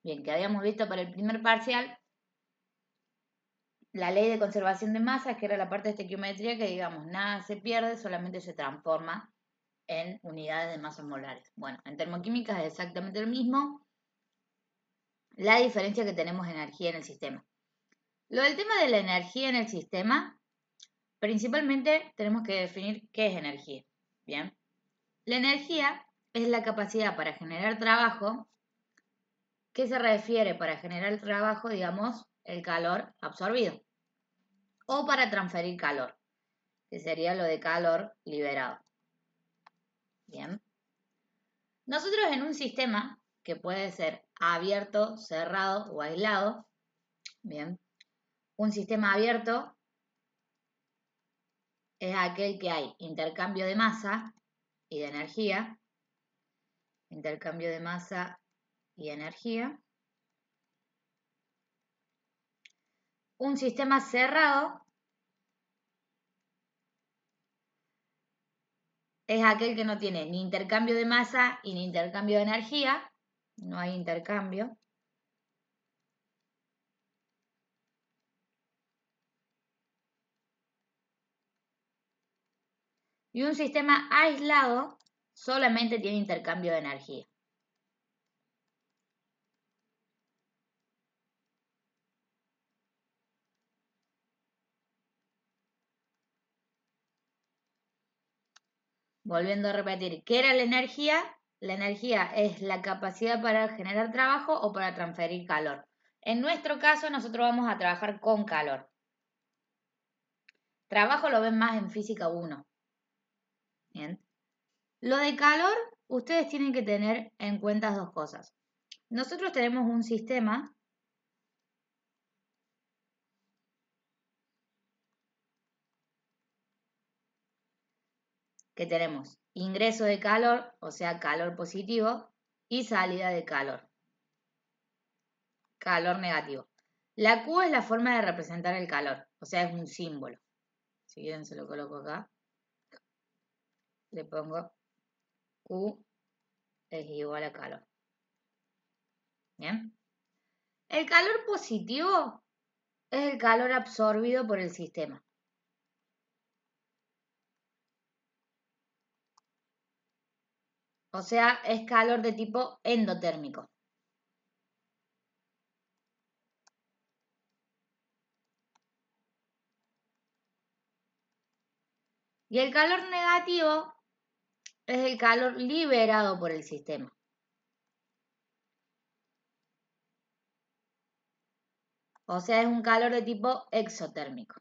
Bien, que habíamos visto para el primer parcial, la ley de conservación de masas, que era la parte de estequiometría, que digamos, nada se pierde, solamente se transforma en unidades de masas molares. Bueno, en termoquímica es exactamente lo mismo, la diferencia que tenemos energía en el sistema. Lo del tema de la energía en el sistema, principalmente tenemos que definir qué es energía. Bien, la energía es la capacidad para generar trabajo. ¿Qué se refiere para generar trabajo? Digamos, el calor absorbido. O para transferir calor, que sería lo de calor liberado. Bien. Nosotros en un sistema que puede ser abierto, cerrado o aislado, bien, un sistema abierto es aquel que hay intercambio de masa y de energía, intercambio de masa y energía. Un sistema cerrado es aquel que no tiene ni intercambio de masa y ni intercambio de energía, no hay intercambio. Y un sistema aislado solamente tiene intercambio de energía. Volviendo a repetir, ¿qué era la energía? La energía es la capacidad para generar trabajo o para transferir calor. En nuestro caso, nosotros vamos a trabajar con calor. Trabajo lo ven más en física 1. Bien. Lo de calor, ustedes tienen que tener en cuenta dos cosas. Nosotros tenemos un sistema que tenemos ingreso de calor, o sea, calor positivo, y salida de calor, calor negativo. La Q es la forma de representar el calor, o sea, es un símbolo. Si quieren se lo coloco acá. Le pongo Q es igual a calor. Bien. El calor positivo es el calor absorbido por el sistema. O sea, es calor de tipo endotérmico. Y el calor negativo es el calor liberado por el sistema. O sea, es un calor de tipo exotérmico.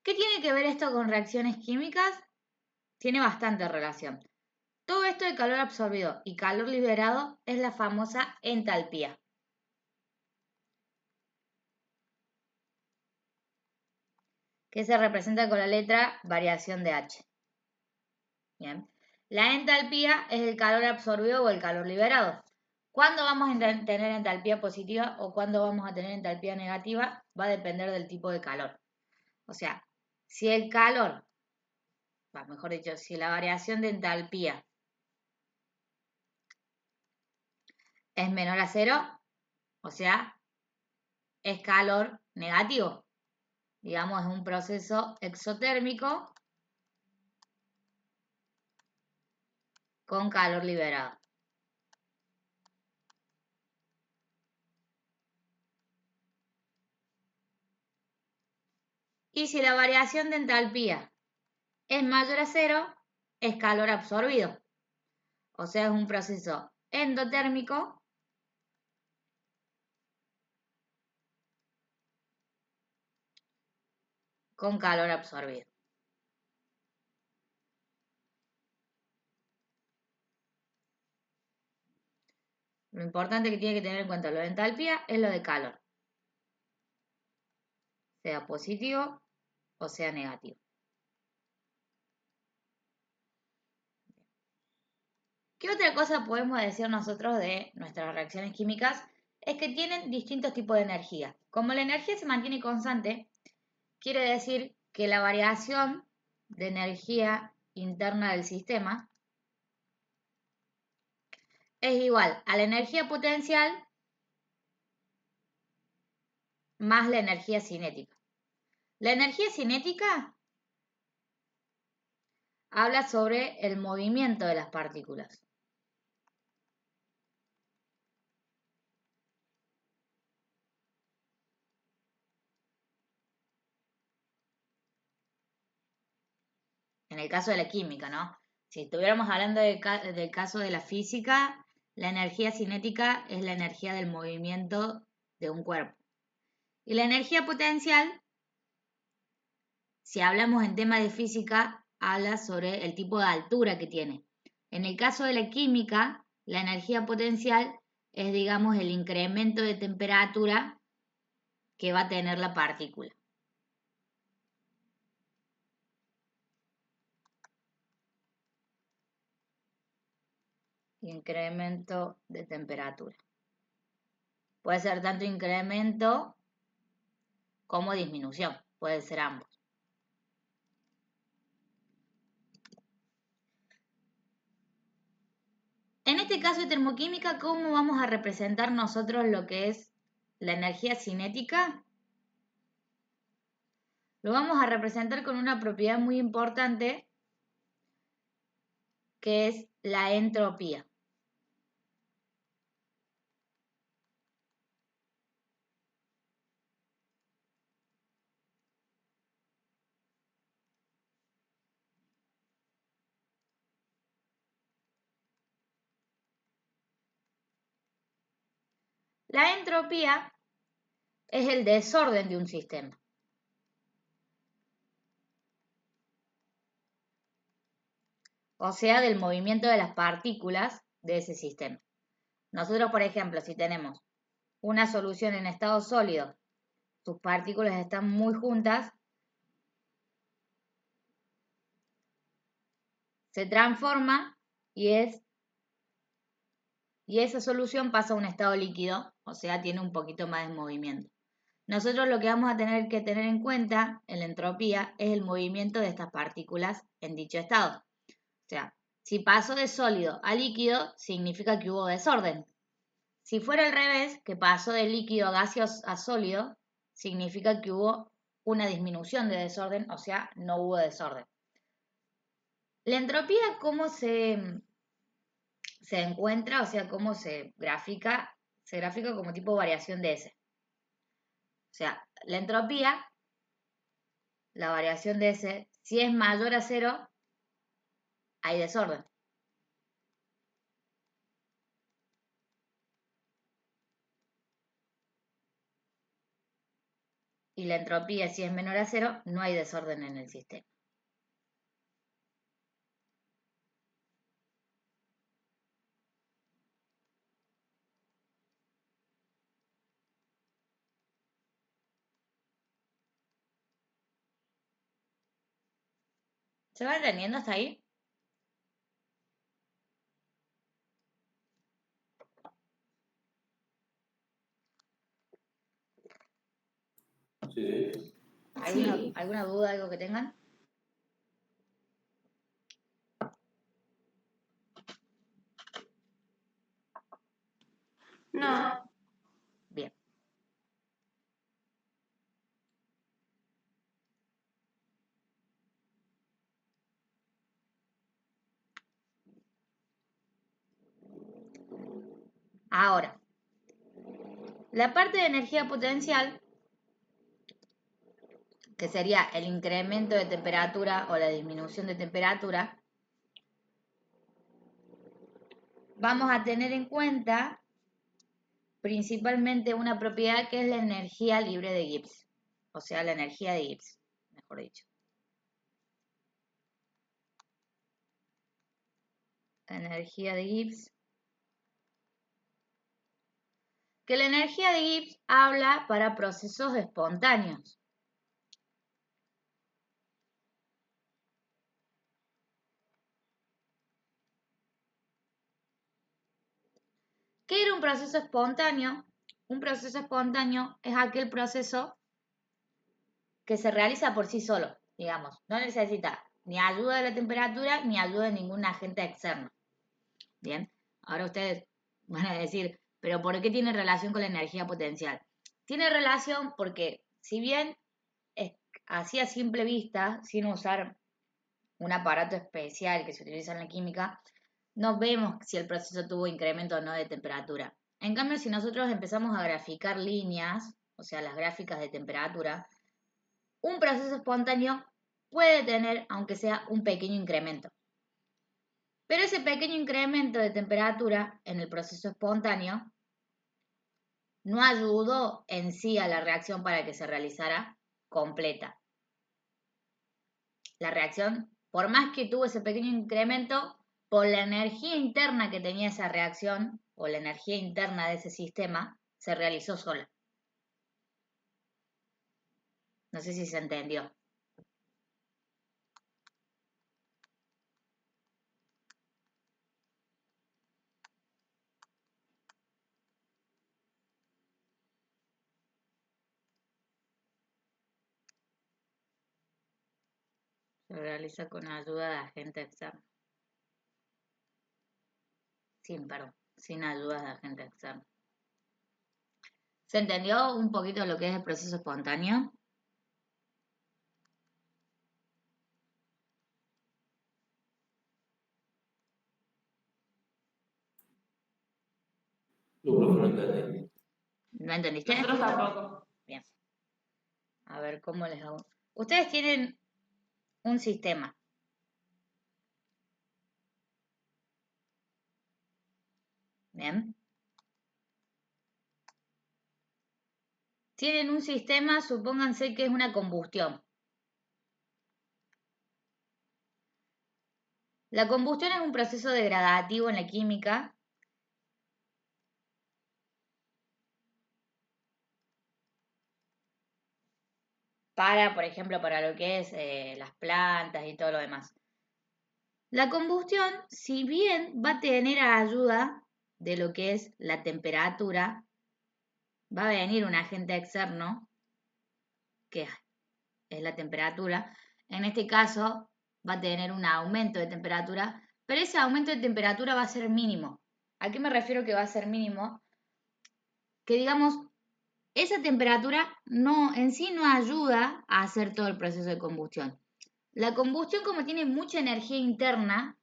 ¿Qué tiene que ver esto con reacciones químicas? Tiene bastante relación. Todo esto de calor absorbido y calor liberado es la famosa entalpía. Que se representa con la letra variación de H. Bien. La entalpía es el calor absorbido o el calor liberado. ¿Cuándo vamos a tener entalpía positiva o cuándo vamos a tener entalpía negativa? Va a depender del tipo de calor. O sea, si el calor, mejor dicho, si la variación de entalpía es menor a 0, o sea, es calor negativo. Digamos, es un proceso exotérmico con calor liberado. Y si la variación de entalpía es mayor a 0, es calor absorbido. O sea, es un proceso endotérmico con calor absorbido. Lo importante que tiene que tener en cuenta lo de entalpía es lo de calor. Sea positivo o sea negativo. ¿Qué otra cosa podemos decir nosotros de nuestras reacciones químicas? Es que tienen distintos tipos de energía. Como la energía se mantiene constante, quiere decir que la variación de energía interna del sistema es igual a la energía potencial más la energía cinética. La energía cinética habla sobre el movimiento de las partículas. En el caso de la química, ¿no? Si estuviéramos hablando del caso de la física, la energía cinética es la energía del movimiento de un cuerpo. Y la energía potencial, si hablamos en tema de física, habla sobre el tipo de altura que tiene. En el caso de la química, la energía potencial es, digamos, el incremento de temperatura que va a tener la partícula. Incremento de temperatura. Puede ser tanto incremento como disminución, puede ser ambos. En este caso de termoquímica, ¿cómo vamos a representar nosotros lo que es la energía cinética? Lo vamos a representar con una propiedad muy importante que es la entropía. La entropía es el desorden de un sistema. O sea, del movimiento de las partículas de ese sistema. Nosotros, por ejemplo, si tenemos una solución en estado sólido, sus partículas están muy juntas, se transforma y esa solución pasa a un estado líquido, o sea, tiene un poquito más de movimiento. Nosotros lo que vamos a tener que tener en cuenta en la entropía es el movimiento de estas partículas en dicho estado. O sea, si pasó de sólido a líquido, significa que hubo desorden. Si fuera al revés, que pasó de líquido a gaseoso a sólido, significa que hubo una disminución de desorden, o sea, no hubo desorden. La entropía, ¿cómo se encuentra? O sea, ¿cómo se grafica? Se grafica como tipo variación de S. O sea, la entropía, la variación de S, si es mayor a 0, hay desorden. Y la entropía, si es menor a 0, no hay desorden en el sistema. ¿Se va entendiendo hasta ahí? Sí. ¿Alguna duda, algo que tengan? No. Bien. Ahora, la parte de energía potencial, que sería el incremento de temperatura o la disminución de temperatura, vamos a tener en cuenta principalmente una propiedad que es la energía libre de Gibbs, o sea, la energía de Gibbs, mejor dicho. Energía de Gibbs. Que la energía de Gibbs habla para procesos espontáneos. ¿Qué era un proceso espontáneo? Un proceso espontáneo es aquel proceso que se realiza por sí solo, digamos. No necesita Ni ayuda de la temperatura, ni ayuda de ningún agente externo. Bien, ahora ustedes van a decir, pero ¿por qué tiene relación con la energía potencial? Tiene relación porque si bien es así a simple vista, sin usar un aparato especial que se utiliza en la química, no vemos si el proceso tuvo incremento o no de temperatura. En cambio, si nosotros empezamos a graficar líneas, o sea, las gráficas de temperatura, un proceso espontáneo puede tener, aunque sea un pequeño incremento. Pero ese pequeño incremento de temperatura en el proceso espontáneo no ayudó en sí a la reacción para que se realizara completa. La reacción, por más que tuvo ese pequeño incremento, por la energía interna que tenía esa reacción, o la energía interna de ese sistema, se realizó sola. No sé si se entendió. Se realiza con ayuda de agente externo. Sin ayuda de agente externo. ¿Se entendió un poquito lo que es el proceso espontáneo? No entendí. ¿No entendiste? Nosotros tampoco. Bien. A ver, ¿cómo les hago? Ustedes tienen un sistema. Bien. Tienen un sistema, supónganse que es una combustión. La combustión es un proceso degradativo en la química para, por ejemplo, para lo que es las plantas y todo lo demás. La combustión, si bien va a tener ayuda de lo que es la temperatura, va a venir un agente externo, que es la temperatura. En este caso, va a tener un aumento de temperatura, pero ese aumento de temperatura va a ser mínimo. ¿A qué me refiero que va a ser mínimo? Que digamos, esa temperatura no, en sí no ayuda a hacer todo el proceso de combustión. La combustión, como tiene mucha energía interna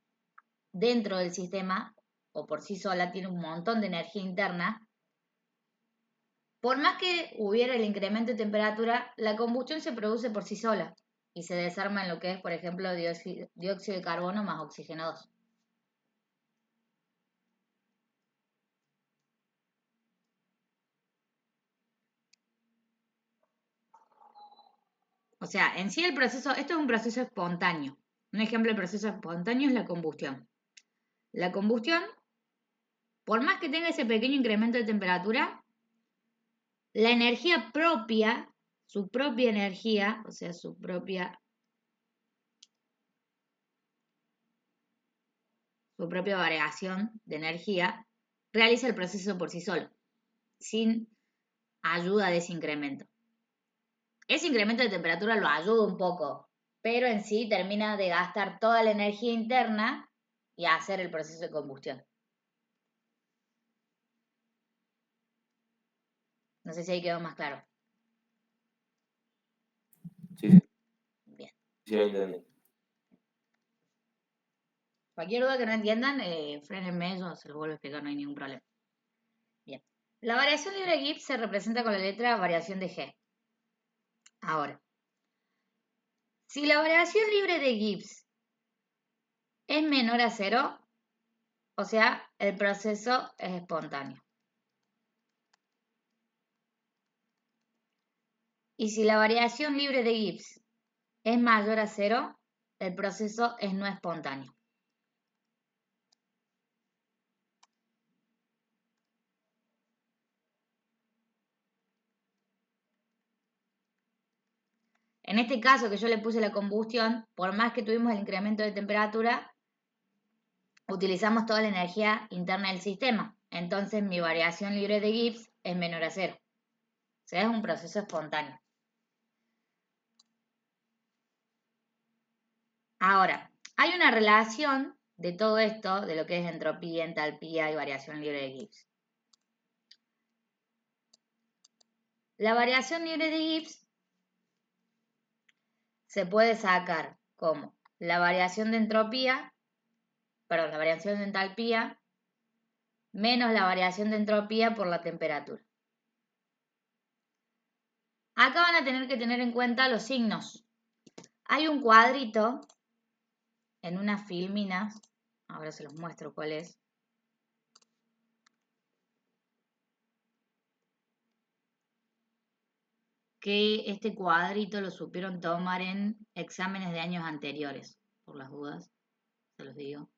dentro del sistema, o por sí sola tiene un montón de energía interna, por más que hubiera el incremento de temperatura, la combustión se produce por sí sola y se desarma en lo que es, por ejemplo, dióxido de carbono más oxígeno 2. O sea, en sí el proceso, esto es un proceso espontáneo. Un ejemplo de proceso espontáneo es la combustión. La combustión, por más que tenga ese pequeño incremento de temperatura, la energía propia, su propia energía, o sea, su propia variación de energía, realiza el proceso por sí solo, sin ayuda de ese incremento. Ese incremento de temperatura lo ayuda un poco, pero en sí termina de gastar toda la energía interna y hacer el proceso de combustión. No sé si ahí quedó más claro. Sí, Bien. sí, entendí. Cualquier duda que no entiendan, frénenme, yo se lo vuelvo a explicar, no hay ningún problema. Bien. La variación libre de Gibbs se representa con la letra variación de G. Ahora, si la variación libre de Gibbs es menor a 0, o sea, el proceso es espontáneo. Y si la variación libre de Gibbs es mayor a 0, el proceso es no espontáneo. En este caso que yo le puse la combustión, por más que tuvimos el incremento de temperatura, utilizamos toda la energía interna del sistema. Entonces mi variación libre de Gibbs es menor a 0. O sea, es un proceso espontáneo. Ahora, hay una relación de todo esto, de lo que es entropía, entalpía y variación libre de Gibbs. La variación libre de Gibbs se puede sacar como la variación de entropía, perdón, la variación de entalpía menos la variación de entropía por la temperatura. Acá van a tener que tener en cuenta los signos. Hay un cuadrito en unas filminas, ahora se los muestro cuál es. Que este cuadrito lo supieron tomar en exámenes de años anteriores, por las dudas, se los digo.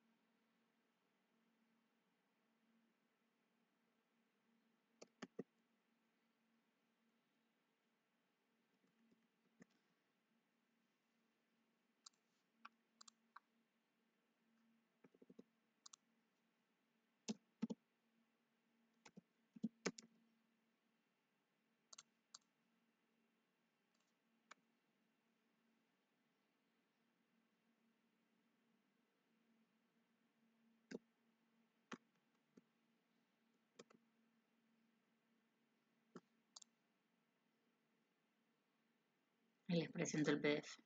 Y les presento el PDF.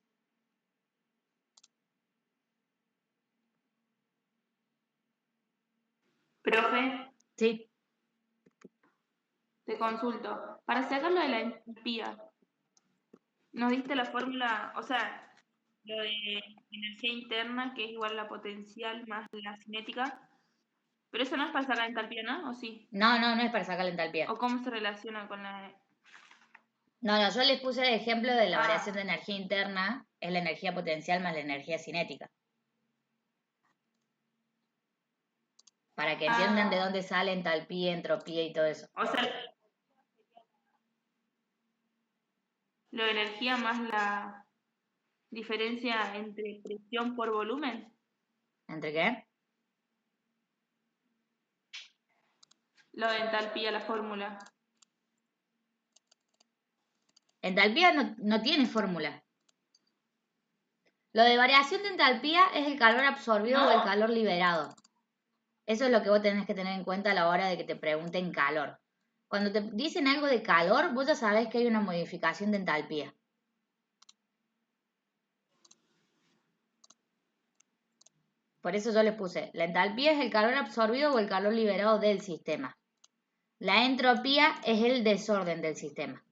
Profe, Sí, te consulto. Para sacarlo de la entropía, nos diste la fórmula, o sea, lo de energía interna, que es igual a la potencial más la cinética, pero eso no es para sacar la entalpía, ¿no? ¿O sí? no es para sacar la entalpía. ¿O cómo se relaciona con la...? No, yo les puse el ejemplo de la Ah. variación de energía interna, es la energía potencial más la energía cinética. Para que entiendan de dónde sale entalpía, entropía y todo eso. O sea, lo de energía más la diferencia entre presión por volumen. ¿Entre qué? Lo de entalpía, la fórmula. Entalpía no tiene fórmula. Lo de variación de entalpía es el calor absorbido o el calor liberado. Eso es lo que vos tenés que tener en cuenta a la hora de que te pregunten calor. Cuando te dicen algo de calor, vos ya sabés que hay una modificación de entalpía. Por eso yo les puse, la entalpía es el calor absorbido o el calor liberado del sistema. La entropía es el desorden del sistema.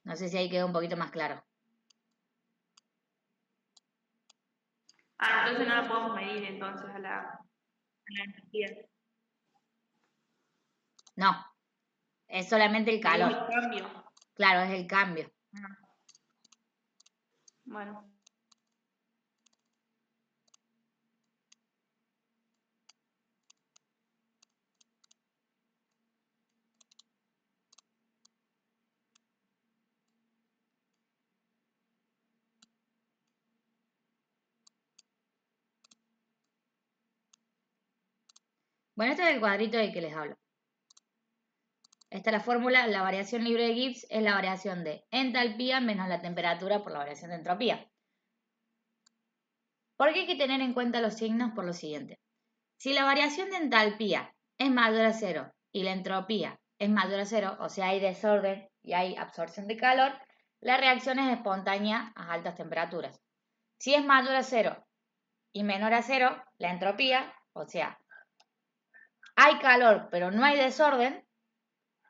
No sé si ahí quedó un poquito más claro. Ah, entonces no la podemos medir entonces a la entropía. No, es solamente el calor. Es el cambio. Claro, es el cambio. Bueno. Bueno, este es el cuadrito del que les hablo. Esta es la fórmula, la variación libre de Gibbs es la variación de entalpía menos la temperatura por la variación de entropía. ¿Por qué hay que tener en cuenta los signos? Por lo siguiente. Si la variación de entalpía es mayor a cero y la entropía es mayor a cero, o sea, hay desorden y hay absorción de calor, la reacción es espontánea a altas temperaturas. Si es mayor a cero y menor a cero, la entropía, o sea, hay calor pero no hay desorden,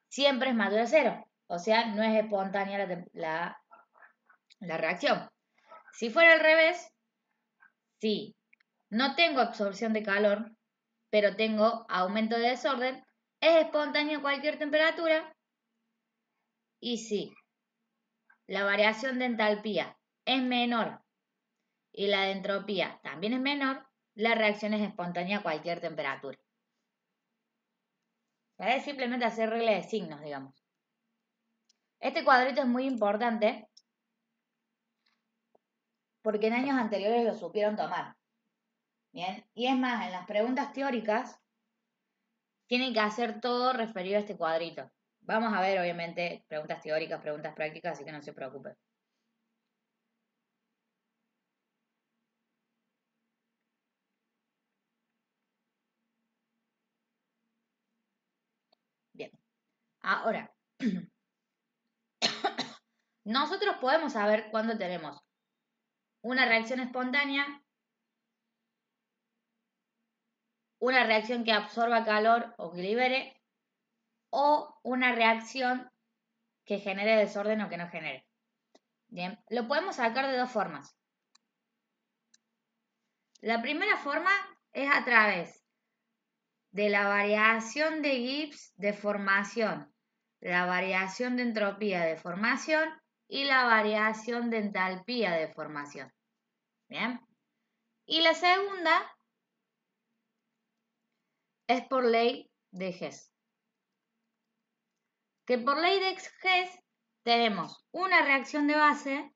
siempre es mayor a cero. O sea, no es espontánea la reacción. Si fuera al revés, si no tengo absorción de calor, pero tengo aumento de desorden, es espontáneo a cualquier temperatura. Y si la variación de entalpía es menor y la de entropía también es menor, la reacción es espontánea a cualquier temperatura. Es simplemente hacer regla de signos, digamos. Este cuadrito es muy importante porque en años anteriores lo supieron tomar. Bien, y es más, en las preguntas teóricas tienen que hacer todo referido a este cuadrito. Vamos a ver, obviamente, preguntas teóricas, preguntas prácticas, así que no se preocupen. Bien. Ahora, nosotros podemos saber cuándo tenemos una reacción espontánea, una reacción que absorba calor o que libere, o una reacción que genere desorden o que no genere. Bien, lo podemos sacar de dos formas. La primera forma es a través de la variación de Gibbs de formación, la variación de entropía de formación y la variación de entalpía de formación. Bien. Y la segunda es por ley de Hess. Que por ley de Hess tenemos una reacción de base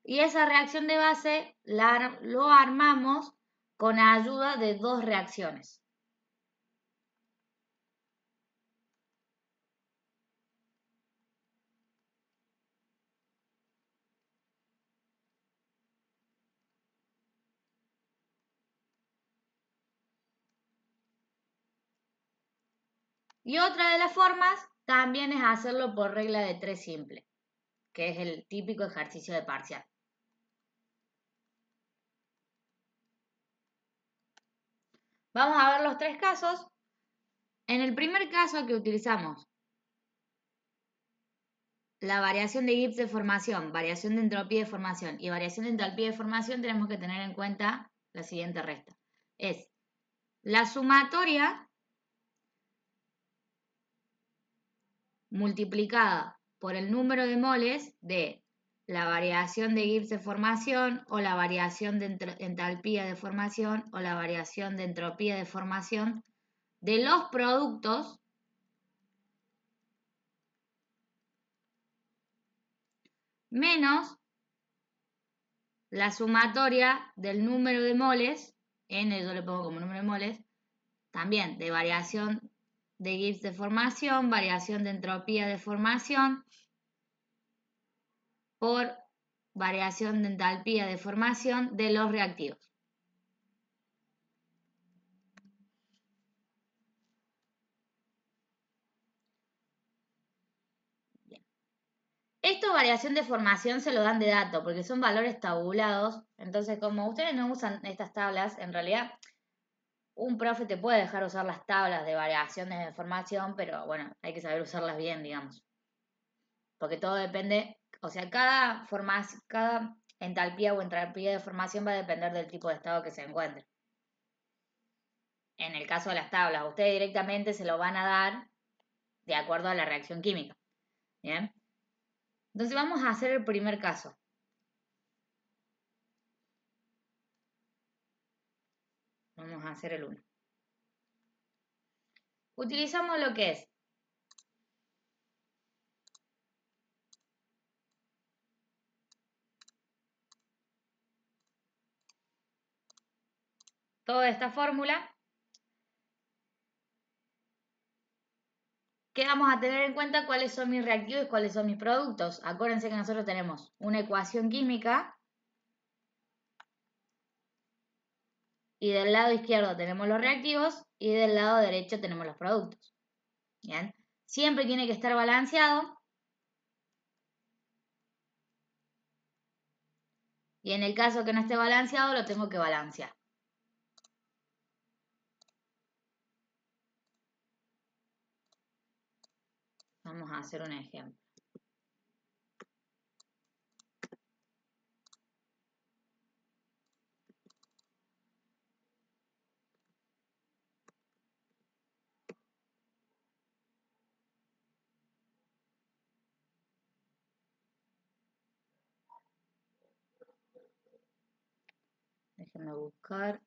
y esa reacción de base lo armamos con ayuda de dos reacciones. Y otra de las formas también es hacerlo por regla de 3 simple, que es el típico ejercicio de parcial. Vamos a ver los tres casos. En el primer caso que utilizamos la variación de Gibbs de formación, variación de entropía de formación y variación de entalpía de formación, tenemos que tener en cuenta la siguiente resta. Es la sumatoria multiplicada por el número de moles de la variación de Gibbs de formación o la variación de entalpía de formación o la variación de entropía de formación de los productos menos la sumatoria del número de moles, n yo le pongo como número de moles, también de variación de Gibbs de formación, variación de entropía de formación por variación de entalpía de formación de los reactivos. Bien. Esto variación de formación se lo dan de dato porque son valores tabulados. Entonces, como ustedes no usan estas tablas, en realidad un profe te puede dejar usar las tablas de variaciones de formación, pero bueno, hay que saber usarlas bien, digamos. Porque todo depende, o sea, cada entalpía o entalpía de formación va a depender del tipo de estado que se encuentre. En el caso de las tablas, ustedes directamente se lo van a dar de acuerdo a la reacción química. ¿Bien? Entonces vamos a hacer el primer caso. Vamos a hacer el 1. Utilizamos lo que es toda esta fórmula. ¿Qué vamos a tener en cuenta? ¿Cuáles son mis reactivos y cuáles son mis productos? Acuérdense que nosotros tenemos una ecuación química y del lado izquierdo tenemos los reactivos y del lado derecho tenemos los productos. ¿Bien? Siempre tiene que estar balanceado. Y en el caso que no esté balanceado, lo tengo que balancear. Vamos a hacer un ejemplo. Déjenme buscar.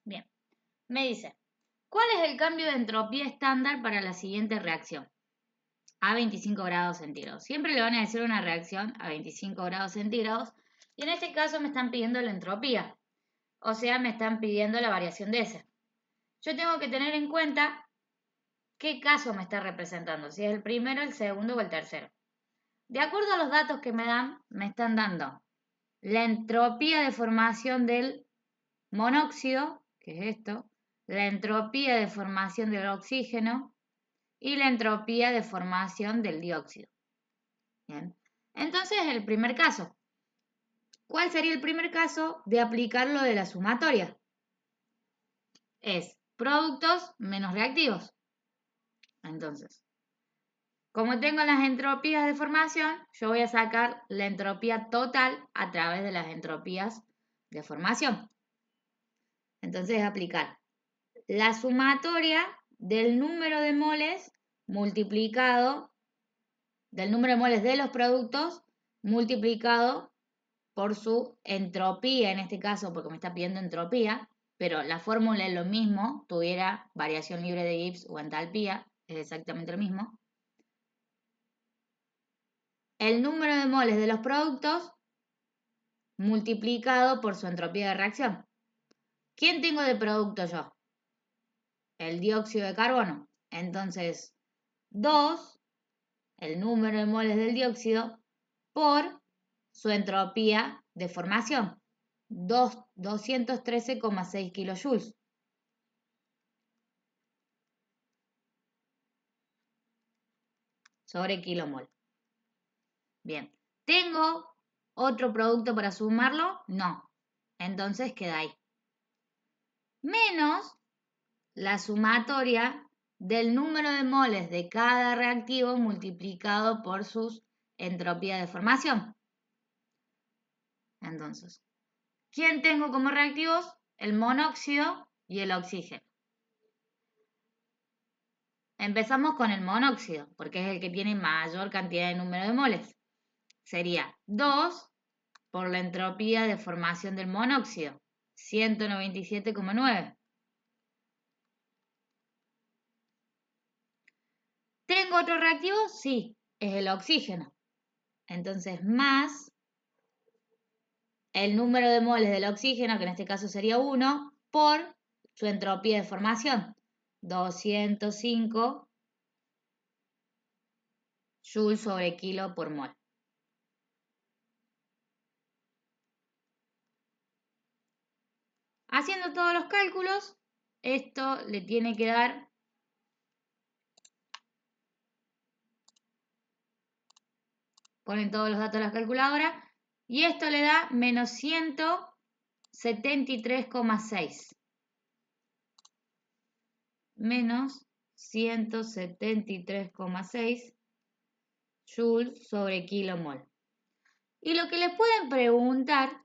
Bien, me dice, ¿cuál es el cambio de entropía estándar para la siguiente reacción? A 25 grados centígrados. Siempre le van a decir una reacción a 25 grados centígrados y en este caso me están pidiendo la entropía. O sea, me están pidiendo la variación de S. Yo tengo que tener en cuenta qué caso me está representando, si es el primero, el segundo o el tercero. De acuerdo a los datos que me dan, me están dando la entropía de formación del monóxido, que es esto, la entropía de formación del oxígeno y la entropía de formación del dióxido. Bien. Entonces, el primer caso. ¿Cuál sería el primer caso de aplicar lo de la sumatoria? Es productos menos reactivos. Entonces, como tengo las entropías de formación, yo voy a sacar la entropía total a través de las entropías de formación. Entonces, aplicar la sumatoria del número de moles multiplicado, del número de moles de los productos multiplicado por su entropía, en este caso, porque me está pidiendo entropía, pero la fórmula es lo mismo, tuviera variación libre de Gibbs o entalpía, es exactamente lo mismo. El número de moles de los productos multiplicado por su entropía de reacción. ¿Quién tengo de producto yo? El dióxido de carbono. Entonces, 2, el número de moles del dióxido, por su entropía de formación. 213,6 kilojoules. Sobre kilomol. Bien. ¿Tengo otro producto para sumarlo? No. Entonces queda ahí. Menos la sumatoria del número de moles de cada reactivo multiplicado por sus entropías de formación. Entonces, ¿quién tengo como reactivos? El monóxido y el oxígeno. Empezamos con el monóxido, porque es el que tiene mayor cantidad de número de moles. Sería 2 por la entropía de formación del monóxido, 197,9. ¿Tengo otro reactivo? Sí, es el oxígeno. Entonces, más el número de moles del oxígeno, que en este caso sería 1, por su entropía de formación, 205 joules sobre kilo por mol. Haciendo todos los cálculos, esto le tiene que dar ponen todos los datos de la calculadora y esto le da menos 173,6. Menos 173,6 joules sobre kilomol. Y lo que les pueden preguntar,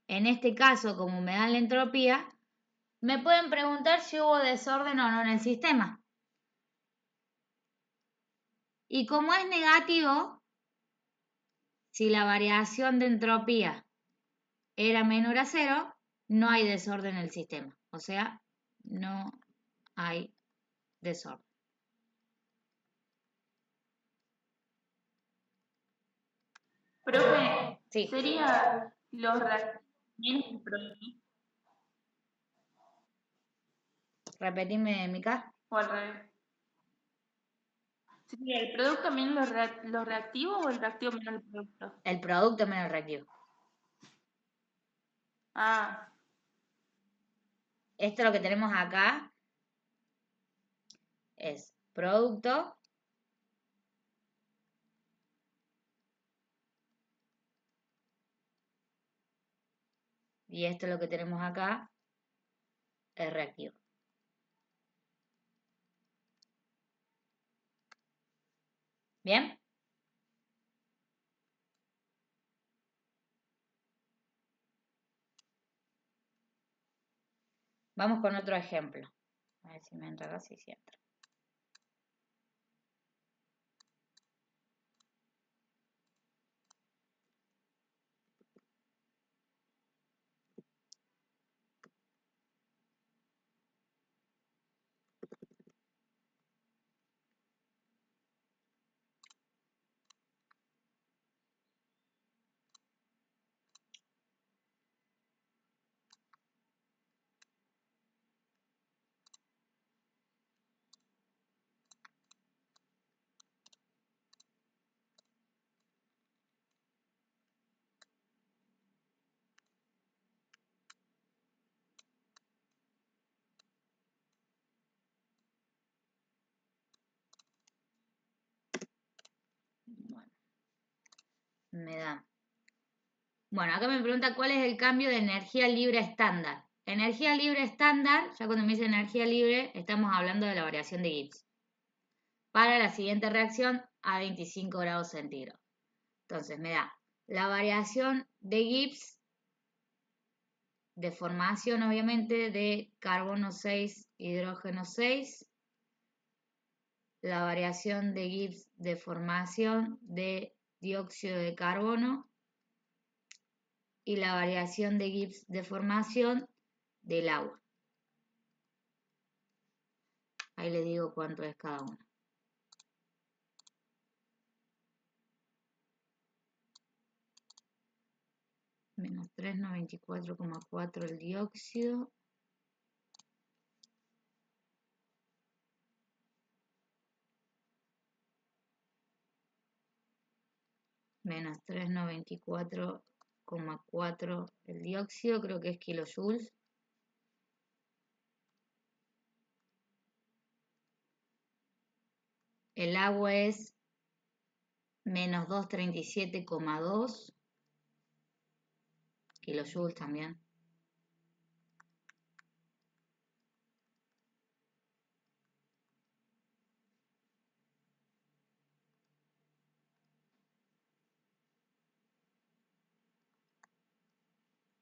en este caso, como me dan la entropía, me pueden preguntar si hubo desorden o no en el sistema. Y como es negativo, si la variación de entropía era menor a 0, no hay desorden en el sistema. O sea, no hay desorden. Profe, Sí. sería los reactivos el producto Repetime, Mica. o al revés. ¿Sería el producto menos los reactivos o el reactivo menos el producto? El producto menos el reactivo. Ah, Esto lo que tenemos acá es producto y esto lo que tenemos acá es reactivo. ¿Bien? Vamos con otro ejemplo. A ver si me entra acá, sí entra. me da. Bueno, acá me pregunta cuál es el cambio de energía libre estándar. Energía libre estándar, ya cuando me dice energía libre, estamos hablando de la variación de Gibbs. Para la siguiente reacción a 25 grados centígrados. Entonces me da la variación de Gibbs de formación, obviamente, de carbono 6, hidrógeno 6. La variación de Gibbs de formación de dióxido de carbono. Y la variación de Gibbs de formación del agua. Ahí les digo cuánto es cada uno. Menos 394,4 el dióxido. Menos 394,4 el dióxido, creo que es kilojoules. El agua es menos 237,2 kilojoules también.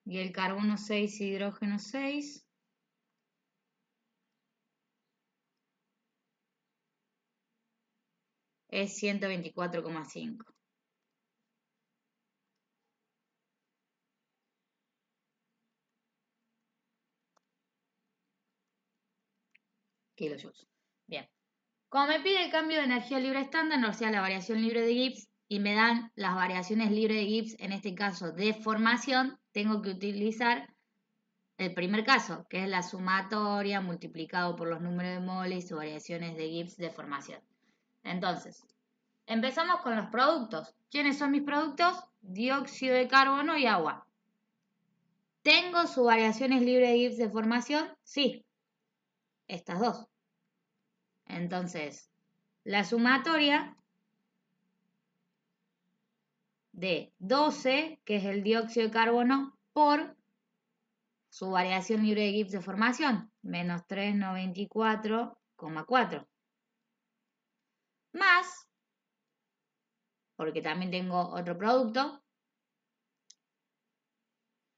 Y el carbono 6, hidrógeno 6. Es 124,5. Kilojoules. Bien. Como me pide el cambio de energía libre estándar, o sea, la variación libre de Gibbs, y me dan las variaciones libres de Gibbs, en este caso de formación, tengo que utilizar el primer caso, que es la sumatoria multiplicado por los números de moles y sus variaciones de Gibbs de formación. Entonces, empezamos con los productos. ¿Quiénes son mis productos? Dióxido de carbono y agua. ¿Tengo sus variaciones libres de Gibbs de formación? Sí. Estas dos. Entonces, la sumatoria de 12, que es el dióxido de carbono, por su variación libre de Gibbs de formación, menos 394,4. Más, porque también tengo otro producto,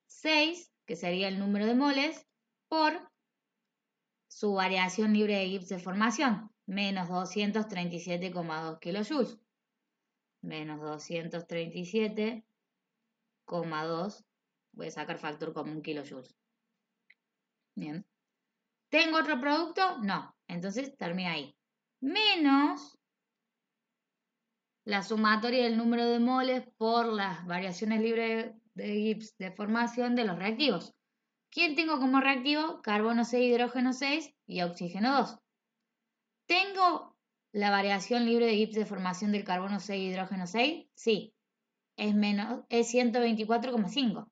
6, que sería el número de moles, por su variación libre de Gibbs de formación, menos 237,2 kilojoules. Menos 237,2, voy a sacar factor común kilojoules. Bien. ¿Tengo otro producto? No. Entonces termina ahí. Menos la sumatoria del número de moles por las variaciones libres de Gibbs de formación de los reactivos. ¿Quién tengo como reactivo? Carbono 6, hidrógeno 6 y oxígeno 2. ¿Tengo la variación libre de Gibbs de formación del carbono 6, hidrógeno 6? Sí. Es 124,5.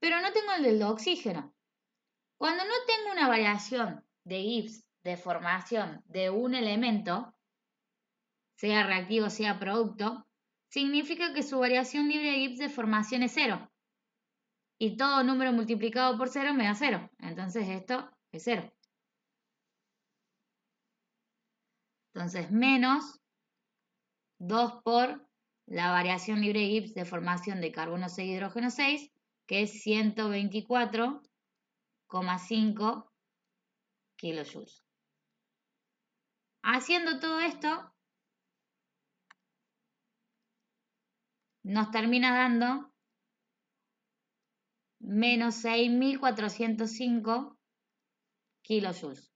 Pero no tengo el del oxígeno. Cuando no tengo una variación de Gibbs de formación de un elemento, sea reactivo, sea producto, significa que su variación libre de Gibbs de formación es 0. Y todo número multiplicado por 0 me da 0. Entonces esto es 0. Entonces menos 2 por la variación libre de Gibbs de formación de carbono 6, hidrógeno 6, que es 124,5 kilojoules. Haciendo todo esto, nos termina dando menos 6.405 kilojoules.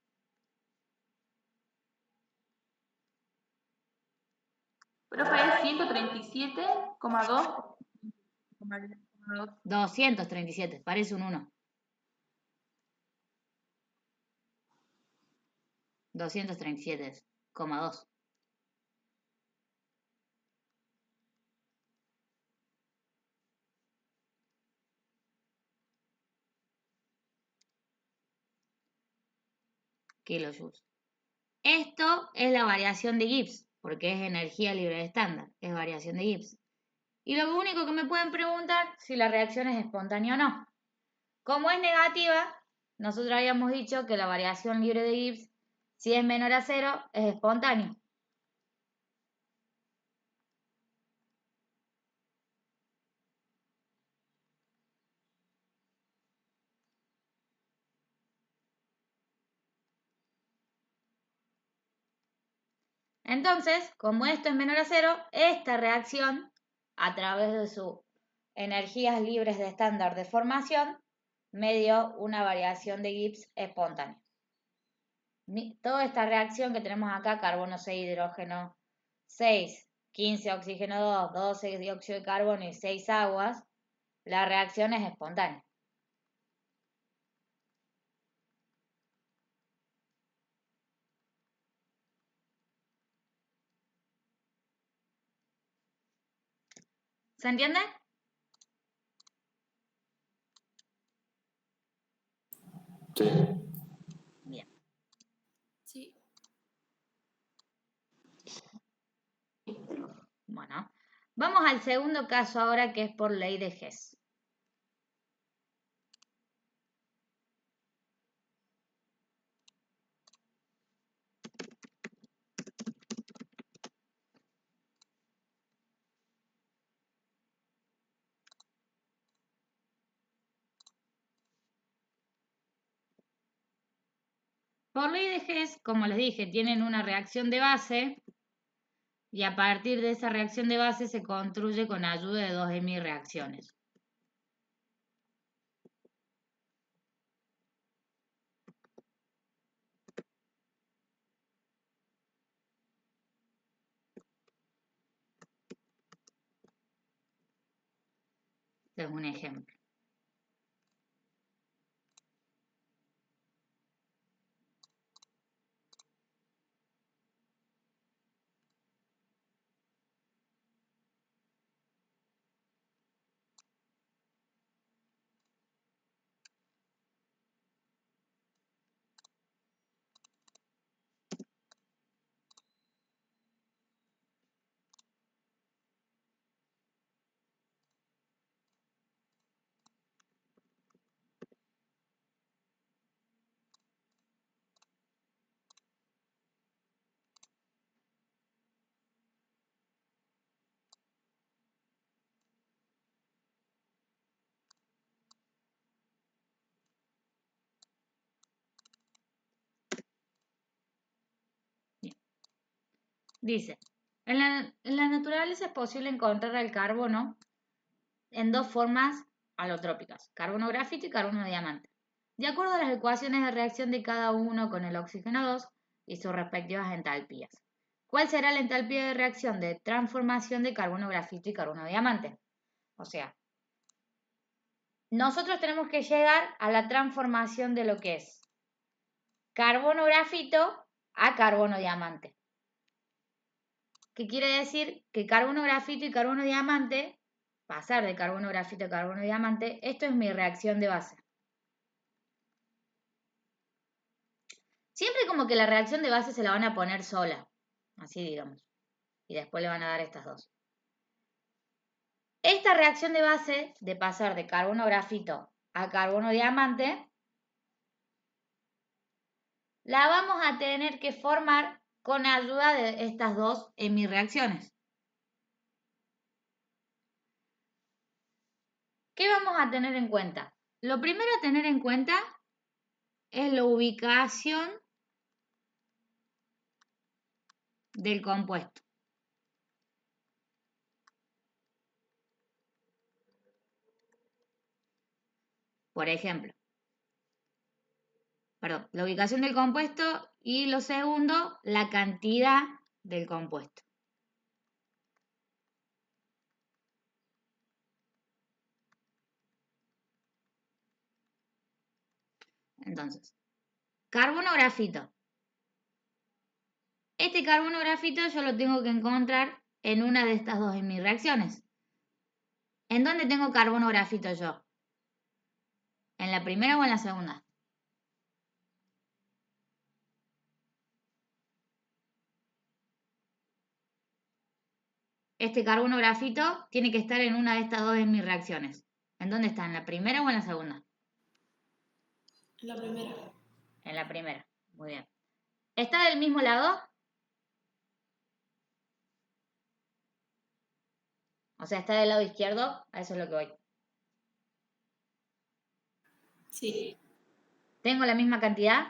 Profe, es 137,2. 237, parece un 1. 237,2. Kilojoules. Esto es la variación de Gibbs, porque es energía libre de estándar, es variación de Gibbs. Y lo único que me pueden preguntar si la reacción es espontánea o no. Como es negativa, nosotros habíamos dicho que la variación libre de Gibbs, si es menor a 0, es espontáneo. Entonces, como esto es menor a 0, esta reacción, a través de sus energías libres de estándar de formación, me dio una variación de Gibbs espontánea. Toda esta reacción que tenemos acá, carbono 6, hidrógeno 6, 15 oxígeno 2, 12 dióxido de carbono y 6 aguas, la reacción es espontánea. ¿Se entiende? Sí. Bien. Sí. Bueno, vamos al segundo caso ahora, que es por ley de Hess. Por ley de Hess, como les dije, tienen una reacción de base y a partir de esa reacción de base se construye con ayuda de dos hemireacciones. Este es un ejemplo. Dice, en la naturaleza es posible encontrar el carbono en dos formas alotrópicas, carbono grafito y carbono diamante, de acuerdo a las ecuaciones de reacción de cada uno con el oxígeno 2 y sus respectivas entalpías. ¿Cuál será la entalpía de reacción de transformación de carbono grafito y carbono diamante? O sea, nosotros tenemos que llegar a la transformación de lo que es carbono grafito a carbono diamante. ¿Qué quiere decir? Que carbono grafito y carbono diamante, pasar de carbono grafito a carbono diamante, esto es mi reacción de base. Siempre como que la reacción de base se la van a poner sola, así digamos, y después le van a dar estas dos. Esta reacción de base, de pasar de carbono grafito a carbono diamante, la vamos a tener que formar con ayuda de estas dos hemireacciones. ¿Qué vamos a tener en cuenta? Lo primero a tener en cuenta es la ubicación del compuesto. Por ejemplo, perdón, la ubicación del compuesto y lo segundo, la cantidad del compuesto. Entonces, carbono grafito. Este carbono grafito yo lo tengo que encontrar en una de estas dos hemireacciones. ¿En dónde tengo carbono grafito yo? ¿En la primera o en la segunda? este carbono grafito tiene que estar en una de estas dos de mis reacciones. ¿En dónde está? ¿En la primera o en la segunda? En la primera. En la primera. Muy bien. ¿Está del mismo lado? O sea, ¿está del lado izquierdo? A eso es lo que voy. Sí. ¿Tengo la misma cantidad?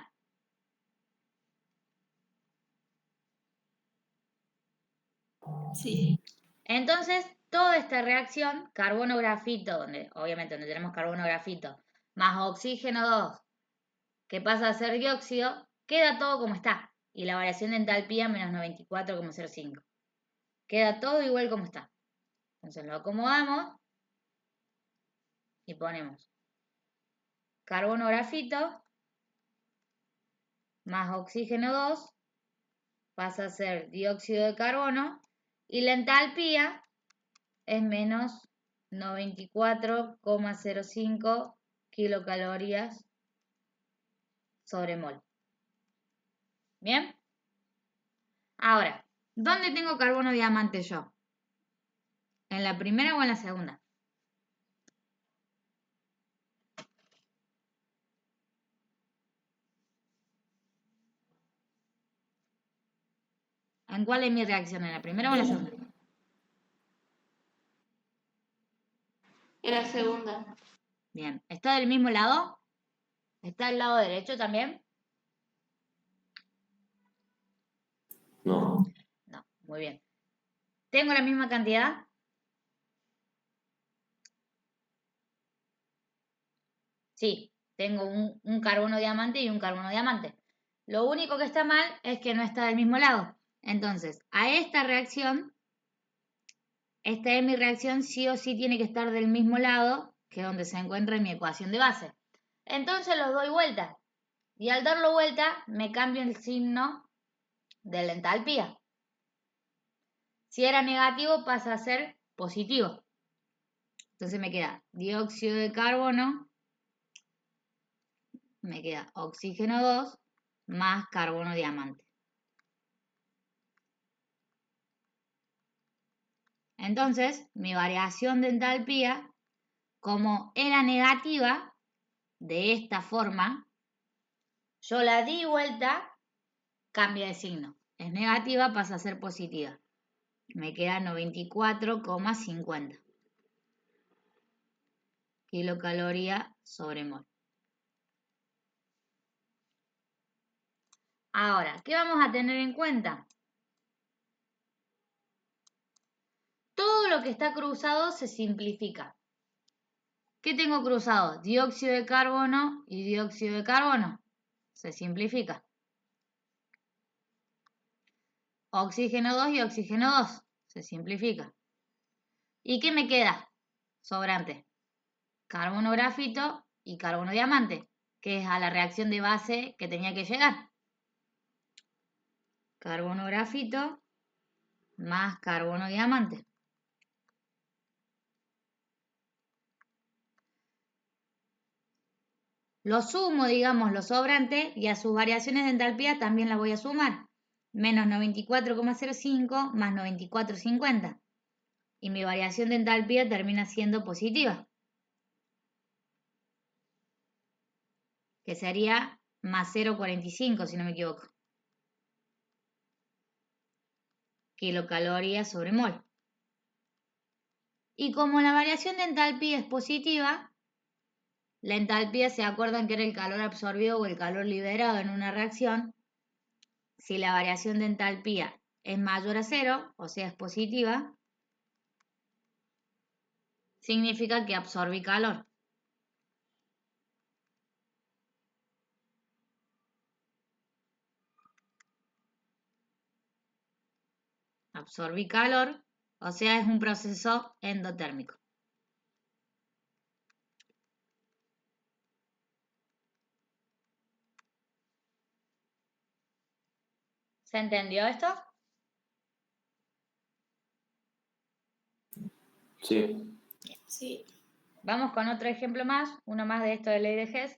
Sí. Entonces, toda esta reacción, carbono-grafito, obviamente donde tenemos carbono-grafito, más oxígeno 2, que pasa a ser dióxido, queda todo como está. Y la variación de entalpía menos 94,05. Queda todo igual como está. Entonces lo acomodamos y ponemos carbono-grafito más oxígeno 2 pasa a ser dióxido de carbono y la entalpía es menos 94,05 kilocalorías sobre mol. ¿Bien? Ahora, ¿dónde tengo carbono diamante yo? ¿En la primera o en la segunda? ¿En cuál es mi reacción? ¿En la primera o en la segunda? En la segunda. Bien. ¿Está del mismo lado? ¿Está del lado derecho también? No. No. Muy bien. ¿Tengo la misma cantidad? Sí. Tengo un carbono diamante y un carbono diamante. Lo único que está mal es que no está del mismo lado. Entonces, a esta reacción, esta es mi reacción, sí o sí tiene que estar del mismo lado que donde se encuentra en mi ecuación de base. Entonces los doy vuelta. Y al darlo vuelta, me cambio el signo de la entalpía. Si era negativo, pasa a ser positivo. Entonces me queda dióxido de carbono, me queda oxígeno 2 más carbono diamante. Entonces, mi variación de entalpía, como era negativa, de esta forma, yo la di vuelta, cambia de signo. Es negativa, pasa a ser positiva. Me queda 94,50 kilocalorías sobre mol. Ahora, ¿qué vamos a tener en cuenta? Todo lo que está cruzado se simplifica. ¿Qué tengo cruzado? Dióxido de carbono y dióxido de carbono. Se simplifica. Oxígeno 2 y oxígeno 2. Se simplifica. ¿Y qué me queda? Sobrante. Carbono grafito y carbono diamante, que es a la reacción de base que tenía que llegar. Carbono grafito más carbono diamante. Lo sumo, digamos, lo sobrante y a sus variaciones de entalpía también las voy a sumar. Menos 94,05 más 94,50. Y mi variación de entalpía termina siendo positiva. Que sería más 0,45 si no me equivoco. Kilocalorías sobre mol. Y como la variación de entalpía es positiva, la entalpía, ¿se acuerdan que era el calor absorbido o el calor liberado en una reacción? Si la variación de entalpía es mayor a 0, o sea, es positiva, significa que absorbí calor. Absorbí calor, o sea, es un proceso endotérmico. ¿Se entendió esto? Sí. Sí. Vamos con otro ejemplo más, uno más de esto de ley de Hess.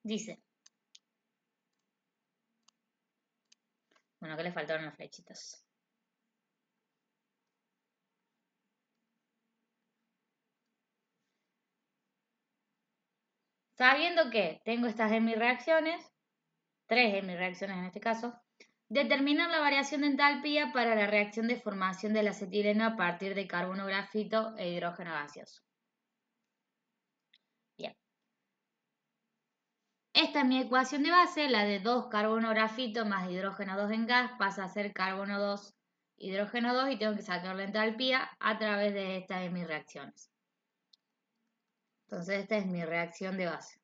Dice. Bueno, acá le faltaron las flechitas. Sabiendo que tengo estas hemireacciones, 3 hemireacciones en este caso, determinar la variación de entalpía para la reacción de formación del acetileno a partir de carbono grafito e hidrógeno gaseoso. Bien. Esta es mi ecuación de base, la de 2 carbono grafito más hidrógeno 2 en gas pasa a ser carbono 2, hidrógeno 2 y tengo que sacar la entalpía a través de estas de mis reacciones. Entonces esta es mi reacción de base.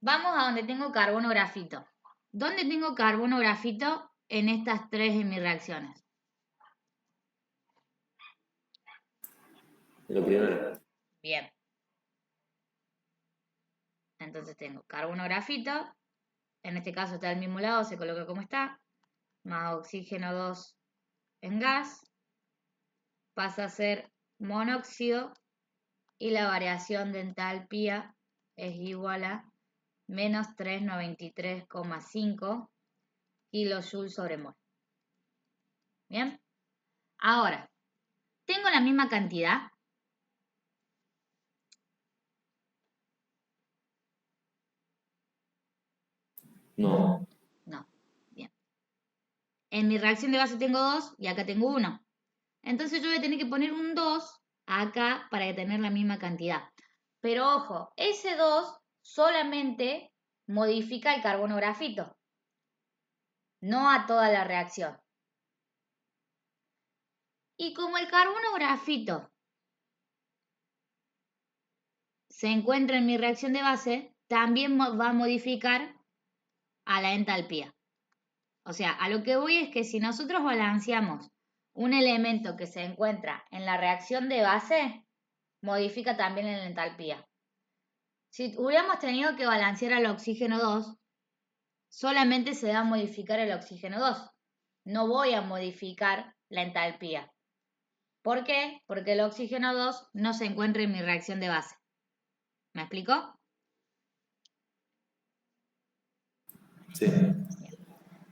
Vamos a donde tengo carbono grafito. ¿Dónde tengo carbono grafito en estas 3 de mis reacciones? Lo primero. Bien. Entonces tengo carbono grafito, en este caso está del mismo lado, se coloca como está, más oxígeno 2 en gas, pasa a ser monóxido y la variación de entalpía es igual a menos 393,5 kilojoules sobre mol. Bien. Ahora, ¿tengo la misma cantidad? No. No. Bien. En mi reacción de base tengo 2 y acá tengo 1. Entonces yo voy a tener que poner un 2 acá para tener la misma cantidad. Pero ojo, ese 2 solamente modifica el carbono grafito, no a toda la reacción. Y como el carbono grafito se encuentra en mi reacción de base, también va a modificar a la entalpía. O sea, a lo que voy es que si nosotros balanceamos un elemento que se encuentra en la reacción de base, modifica también en la entalpía. Si hubiéramos tenido que balancear al oxígeno 2, solamente se va a modificar el oxígeno 2. No voy a modificar la entalpía. ¿Por qué? Porque el oxígeno 2 no se encuentra en mi reacción de base. ¿Me explicó? Sí.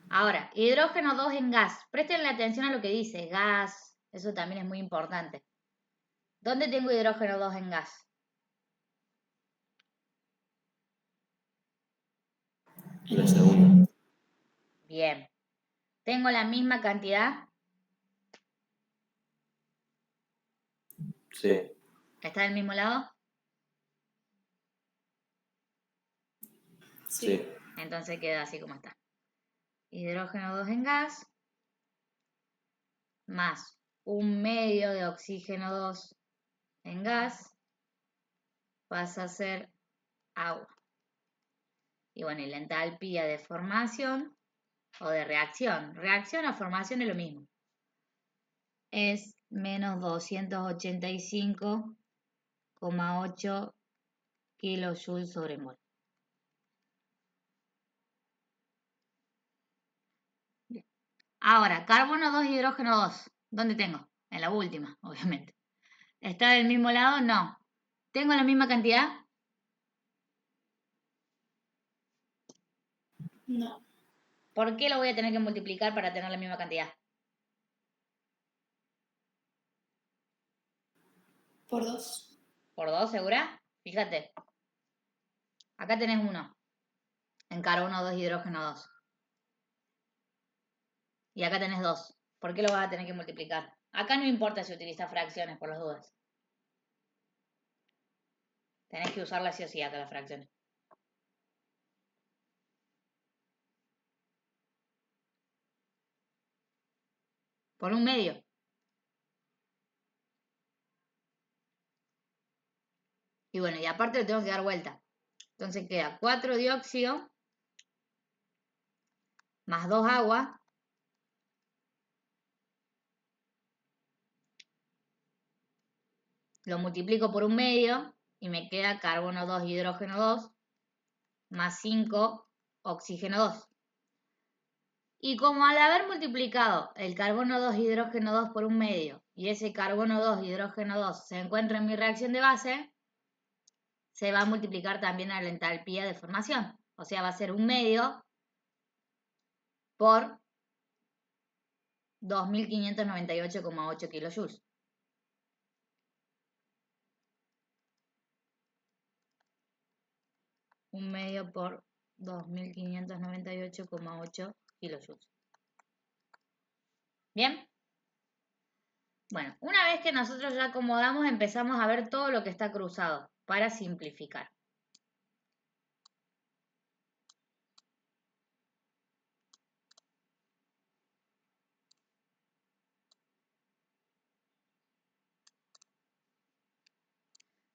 Ahora, hidrógeno 2 en gas. Presten atención a lo que dice, gas. Eso también es muy importante. ¿Dónde tengo hidrógeno 2 en gas? En la segunda. Bien. ¿Tengo la misma cantidad? Sí. ¿Está del mismo lado? Sí. Entonces queda así como está. Hidrógeno 2 en gas más 1/2 de oxígeno 2 en gas pasa a ser agua. Y bueno, y la entalpía de formación o de reacción. Reacción a formación es lo mismo. Es menos 285,8 kilojoules sobre mol. Bien. Ahora, carbono 2, hidrógeno 2. ¿Dónde tengo? En la última, obviamente. ¿Está del mismo lado? No. ¿Tengo la misma cantidad? No. ¿Por qué lo voy a tener que multiplicar para tener la misma cantidad? Por 2. ¿Por 2, segura? Fíjate. Acá tenés 1. En carbono 2, hidrógeno 2. Y acá tenés 2. ¿Por qué lo vas a tener que multiplicar? Acá no importa si utilizas fracciones por las dudas. Tenés que usarlas sí o sí acá las fracciones. Por 1/2. Y bueno, y aparte le tengo que dar vuelta. Entonces queda 4 dióxido más 2 agua. Lo multiplico por 1/2 y me queda carbono 2, hidrógeno 2 más 5, oxígeno 2. Y como al haber multiplicado el carbono 2, hidrógeno 2 por 1/2 y ese carbono 2, hidrógeno 2 se encuentra en mi reacción de base, se va a multiplicar también a la entalpía de formación. O sea, va a ser 1/2 por 2598,8 kilojoules. Un medio por 2598,8 kilojoules. ¿Bien? Bueno, una vez que nosotros ya acomodamos, empezamos a ver todo lo que está cruzado para simplificar.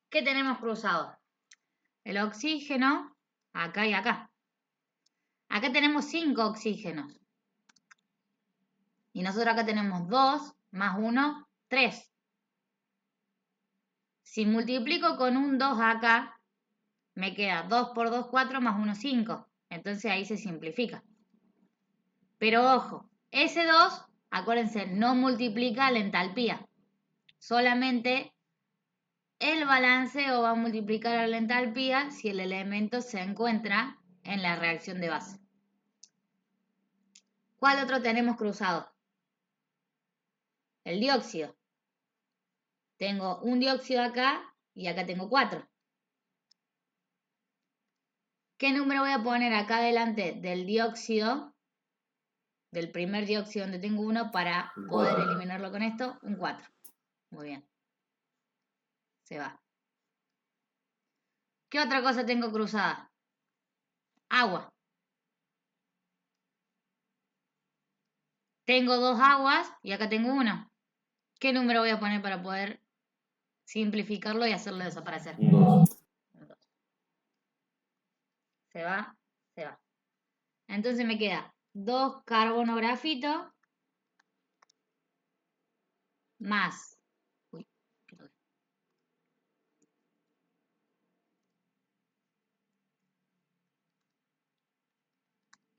¿Qué tenemos cruzado? El oxígeno, acá y acá. Acá tenemos 5 oxígenos. Y nosotros acá tenemos 2 más 1, 3. Si multiplico con un 2 acá, me queda 2 por 2, 4 más 1, 5. Entonces ahí se simplifica. Pero ojo, ese 2, acuérdense, no multiplica la entalpía. Solamente el balanceo va a multiplicar a la entalpía si el elemento se encuentra en la reacción de base. ¿Cuál otro tenemos cruzado? El dióxido. Tengo un dióxido acá y acá tengo 4. ¿Qué número voy a poner acá delante del dióxido? Del primer dióxido donde tengo 1 para poder eliminarlo con esto. Un 4. Muy bien. Se va. ¿Qué otra cosa tengo cruzada? Agua. Tengo 2 aguas y acá tengo 1. ¿Qué número voy a poner para poder simplificarlo y hacerlo desaparecer? Un 2. Se va, se va. Entonces me queda 2 carbono grafito más.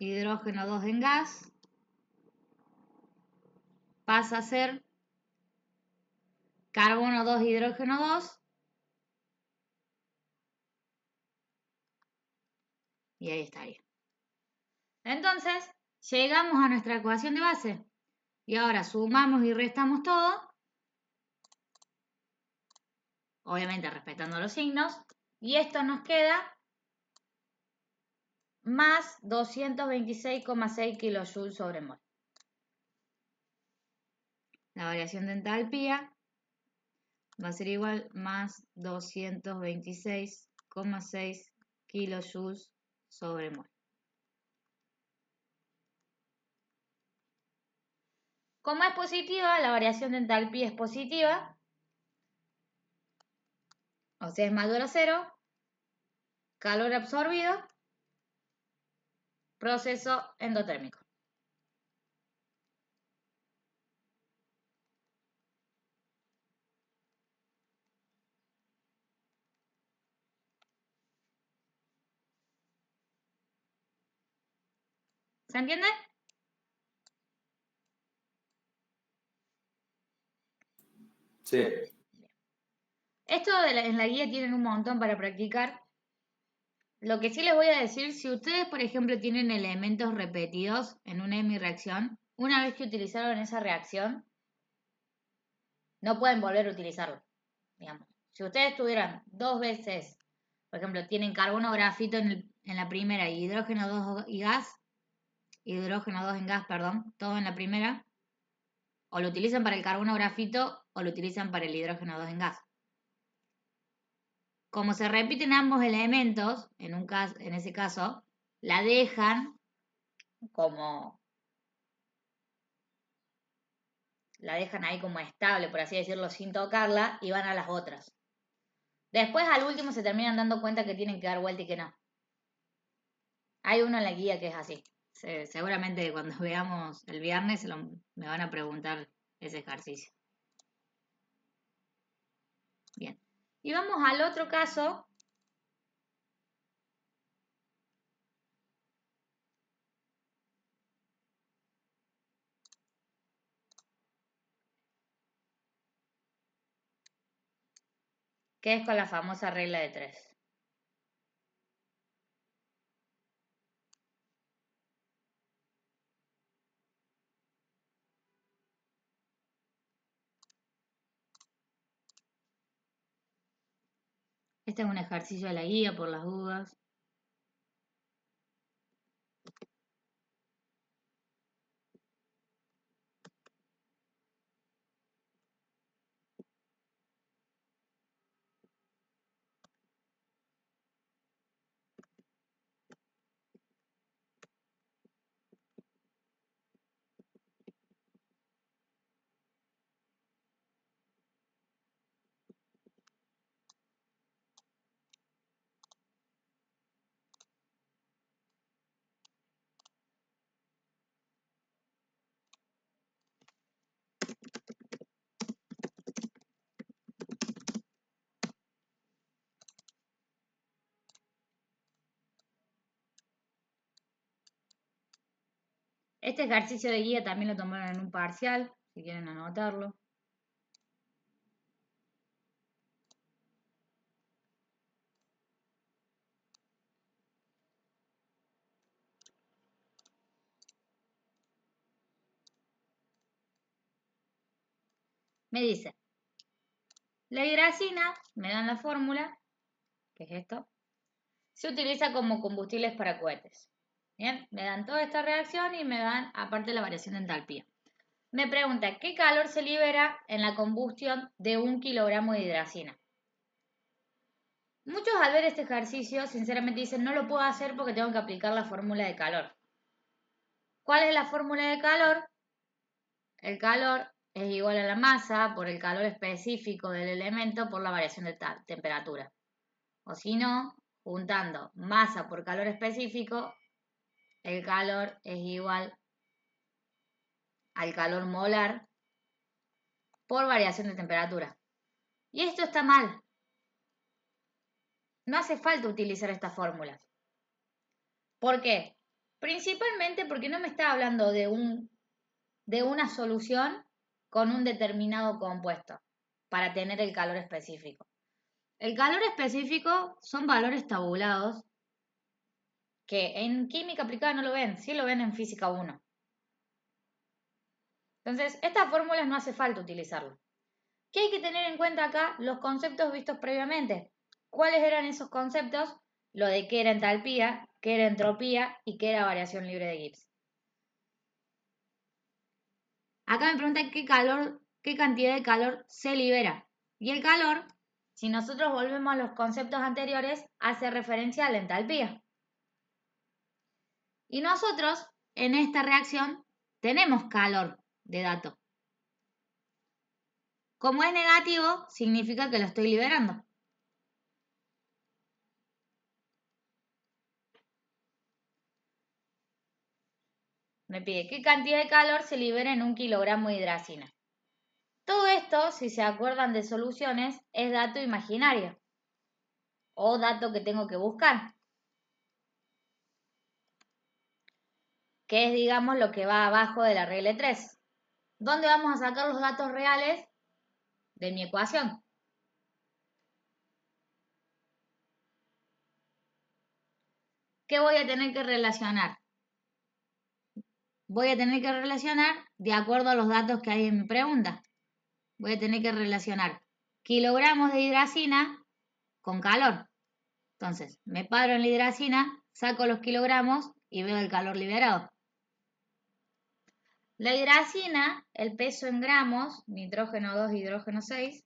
Hidrógeno 2 en gas. Pasa a ser carbono 2, hidrógeno 2. Y ahí estaría. Entonces, llegamos a nuestra ecuación de base. Y ahora sumamos y restamos todo. Obviamente respetando los signos. Y esto nos queda más 226,6 kilojoules sobre mol. La variación de entalpía va a ser igual más 226,6 kilojoules sobre mol. Como es positiva, la variación de entalpía es positiva, o sea, es mayor a 0, calor absorbido, proceso endotérmico. ¿Se entiende? Sí. Esto en la guía tienen un montón para practicar. Lo que sí les voy a decir, si ustedes, por ejemplo, tienen elementos repetidos en una hemireacción, una vez que utilizaron esa reacción, no pueden volver a utilizarlo. Digamos. Si ustedes tuvieran 2 veces, por ejemplo, tienen carbono grafito en la primera y hidrógeno 2 y gas, hidrógeno 2 en gas, perdón, todo en la primera, o lo utilizan para el carbono grafito o lo utilizan para el hidrógeno 2 en gas. Como se repiten ambos elementos, en ese caso, la dejan ahí como estable, por así decirlo, sin tocarla, y van a las otras. Después, al último, se terminan dando cuenta que tienen que dar vuelta y que no. Hay uno en la guía que es así. Seguramente cuando veamos el viernes me van a preguntar ese ejercicio. Bien. Y vamos al otro caso. Que es con la famosa regla de 3. Este es un ejercicio de la guía por las dudas. Este ejercicio de guía también lo tomaron en un parcial, si quieren anotarlo. Me dice, la hidracina, me dan la fórmula, que es esto, se utiliza como combustibles para cohetes. Bien, me dan toda esta reacción y me dan aparte la variación de entalpía. Me pregunta, ¿qué calor se libera en la combustión de 1 kilogramo de hidracina? Muchos al ver este ejercicio sinceramente dicen, no lo puedo hacer porque tengo que aplicar la fórmula de calor. ¿Cuál es la fórmula de calor? El calor es igual a la masa por el calor específico del elemento por la variación de temperatura. O si no, juntando masa por calor específico, el calor es igual al calor molar por variación de temperatura. Y esto está mal. No hace falta utilizar estas fórmulas. ¿Por qué? Principalmente porque no me está hablando de una solución con un determinado compuesto para tener el calor específico. El calor específico son valores tabulados que en química aplicada no lo ven, sí lo ven en física 1. Entonces, estas fórmulas no hace falta utilizarlas. ¿Qué hay que tener en cuenta acá? Los conceptos vistos previamente. ¿Cuáles eran esos conceptos? Lo de qué era entalpía, qué era entropía y qué era variación libre de Gibbs. Acá me preguntan qué cantidad de calor se libera. Y el calor, si nosotros volvemos a los conceptos anteriores, hace referencia a la entalpía. Y nosotros, en esta reacción, tenemos calor de dato. Como es negativo, significa que lo estoy liberando. Me pide qué cantidad de calor se libera en 1 kilogramo de hidracina. Todo esto, si se acuerdan de soluciones, es dato imaginario o dato que tengo que buscar, que es, digamos, lo que va abajo de la regla 3. ¿Dónde vamos a sacar los datos reales de mi ecuación? ¿Qué voy a tener que relacionar? Voy a tener que relacionar de acuerdo a los datos que hay en mi pregunta. Voy a tener que relacionar kilogramos de hidracina con calor. Entonces, me paro en la hidracina, saco los kilogramos y veo el calor liberado. La hidracina, el peso en gramos, nitrógeno 2, hidrógeno 6.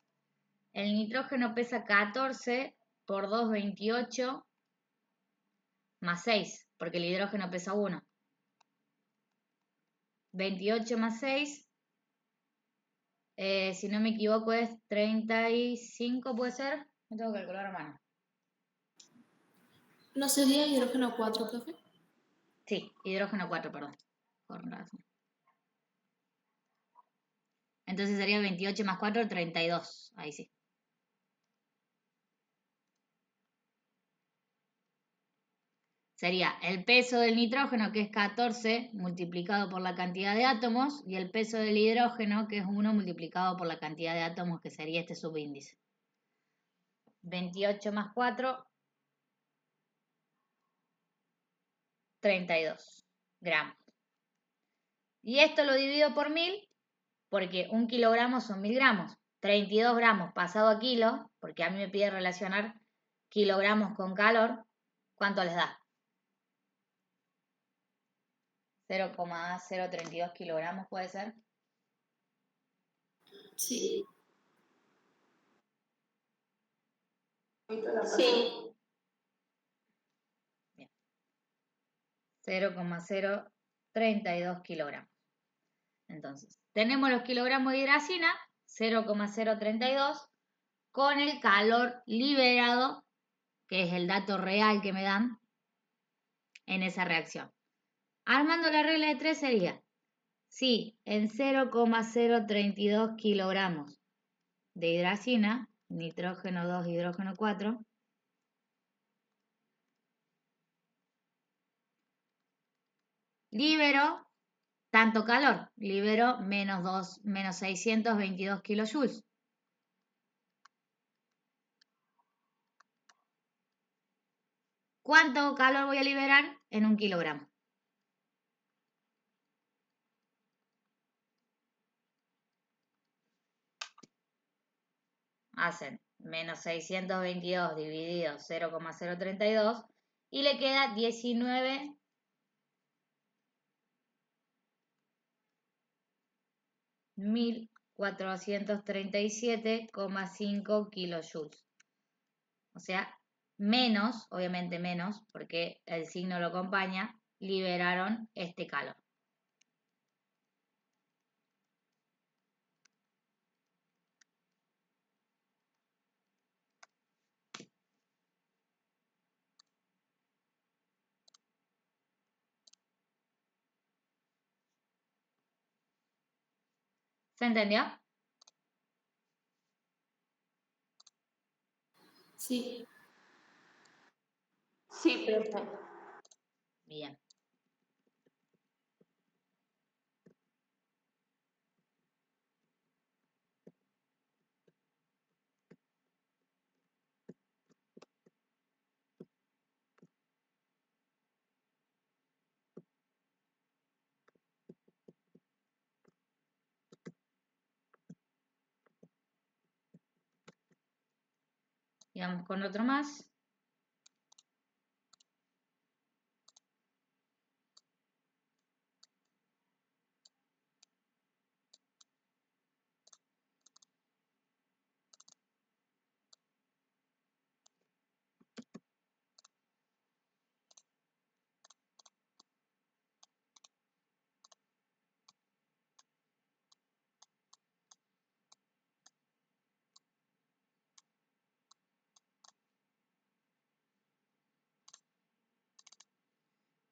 El nitrógeno pesa 14 por 2, 28, más 6, porque el hidrógeno pesa 1. 28 más 6, si no me equivoco es 35, ¿puede ser? No tengo que calcular a mano. ¿No sería hidrógeno 4, profe? Sí, hidrógeno 4, perdón. Con razón. Entonces sería 28 más 4, 32. Ahí sí. Sería el peso del nitrógeno, que es 14, multiplicado por la cantidad de átomos, y el peso del hidrógeno, que es 1, multiplicado por la cantidad de átomos, que sería este subíndice. 28 más 4, 32 gramos. Y esto lo divido por 1000, porque 1 kilogramo son 1000 gramos. 32 gramos pasado a kilo, porque a mí me pide relacionar kilogramos con calor, ¿cuánto les da? 0,032 kilogramos puede ser. Sí. Sí. 0,032 kilogramos. Entonces, tenemos los kilogramos de hidracina, 0,032, con el calor liberado, que es el dato real que me dan en esa reacción. Armando la regla de 3 sería, si en 0,032 kilogramos de hidracina, nitrógeno 2, hidrógeno 4, libero tanto calor, libero menos 622 kilojoules. ¿Cuánto calor voy a liberar en 1 kilogramo? Hacen menos 622 dividido 0,032 y le queda 19.437,5 kilojoules. O sea, menos, obviamente menos, porque el signo lo acompaña, liberaron este calor. ¿Se entendió? Sí. Sí, perfecto. Bien. Y vamos con otro más.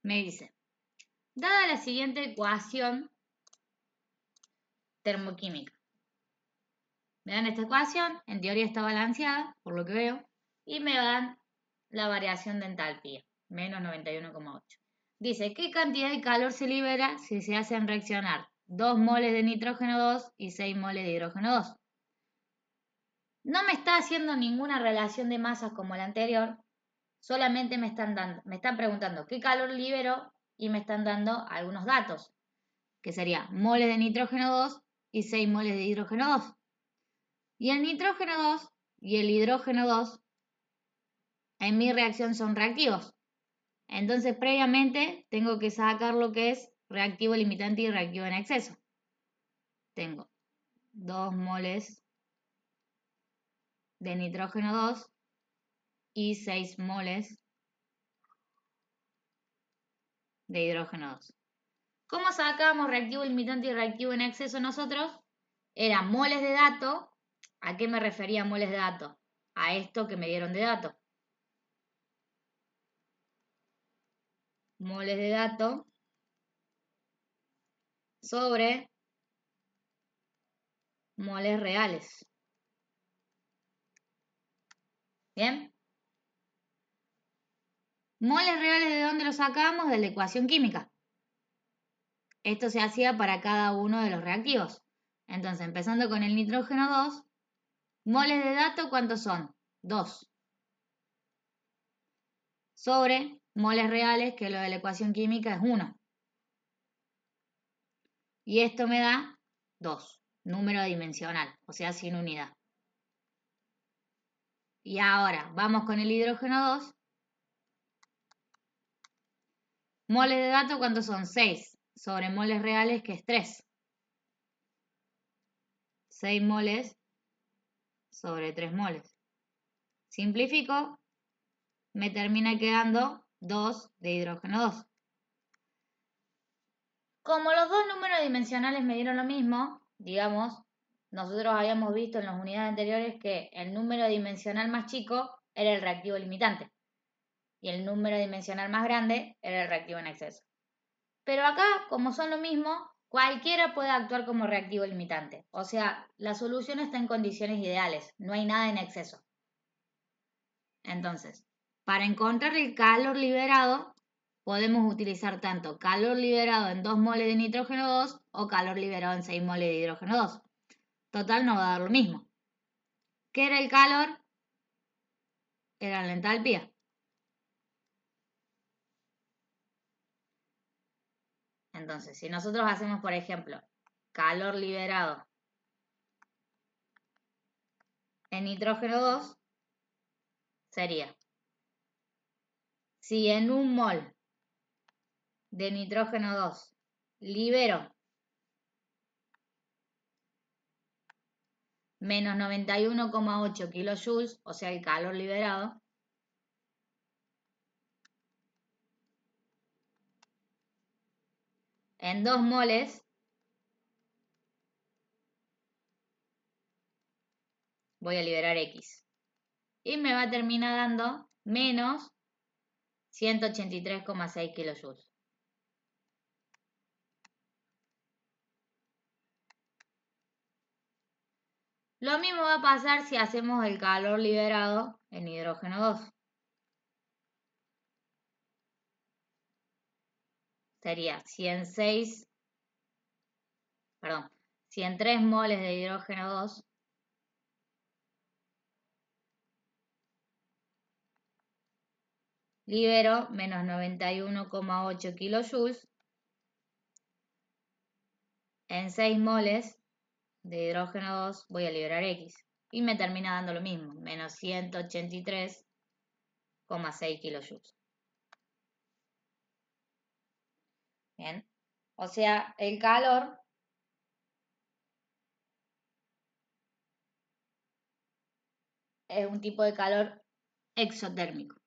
Me dice, dada la siguiente ecuación termoquímica. Me dan esta ecuación, en teoría está balanceada, por lo que veo, y me dan la variación de entalpía, menos 91,8. Dice, ¿qué cantidad de calor se libera si se hacen reaccionar 2 moles de nitrógeno 2 y 6 moles de hidrógeno 2? No me está haciendo ninguna relación de masas como la anterior, solamente me están preguntando qué calor libero y me están dando algunos datos, que sería moles de nitrógeno 2 y 6 moles de hidrógeno 2. Y el nitrógeno 2 y el hidrógeno 2 en mi reacción son reactivos. Entonces, previamente tengo que sacar lo que es reactivo limitante y reactivo en exceso. Tengo 2 moles de nitrógeno 2 y 6 moles de hidrógeno 2. ¿Cómo sacamos reactivo limitante y reactivo en exceso nosotros? Eran moles de dato. ¿A qué me refería moles de dato? A esto que me dieron de dato. Moles de dato sobre moles reales. ¿Bien? Moles reales, ¿de dónde los sacamos? De la ecuación química. Esto se hacía para cada uno de los reactivos. Entonces, empezando con el nitrógeno 2, moles de dato, ¿cuántos son? 2. Sobre moles reales, que lo de la ecuación química es 1. Y esto me da 2, número dimensional, o sea, sin unidad. Y ahora, vamos con el hidrógeno 2. Moles de dato, ¿cuántos son? 6. Sobre moles reales, que es 3. 6 moles sobre 3 moles. Simplifico, me termina quedando 2 de hidrógeno 2. Como los dos números dimensionales me dieron lo mismo, digamos, nosotros habíamos visto en las unidades anteriores que el número dimensional más chico era el reactivo limitante y el número dimensional más grande era el reactivo en exceso. Pero acá, como son lo mismo, cualquiera puede actuar como reactivo limitante. O sea, la solución está en condiciones ideales, no hay nada en exceso. Entonces, para encontrar el calor liberado, podemos utilizar tanto calor liberado en 2 moles de nitrógeno 2 o calor liberado en 6 moles de hidrógeno 2. Total, no va a dar lo mismo. ¿Qué era el calor? Era la entalpía. Entonces, si nosotros hacemos, por ejemplo, calor liberado en nitrógeno 2, sería, si en un mol de nitrógeno 2 libero menos 91,8 kilojoules, o sea, el calor liberado, en 2 moles voy a liberar X. Y me va a terminar dando menos 183,6 kilojoules. Lo mismo va a pasar si hacemos el calor liberado en hidrógeno 2. Sería 103 moles de hidrógeno 2 libero menos 91,8 kilojoules. En 6 moles de hidrógeno 2 voy a liberar X. Y me termina dando lo mismo, menos 183,6 kilojoules. Bien. O sea, el calor es un tipo de calor exotérmico.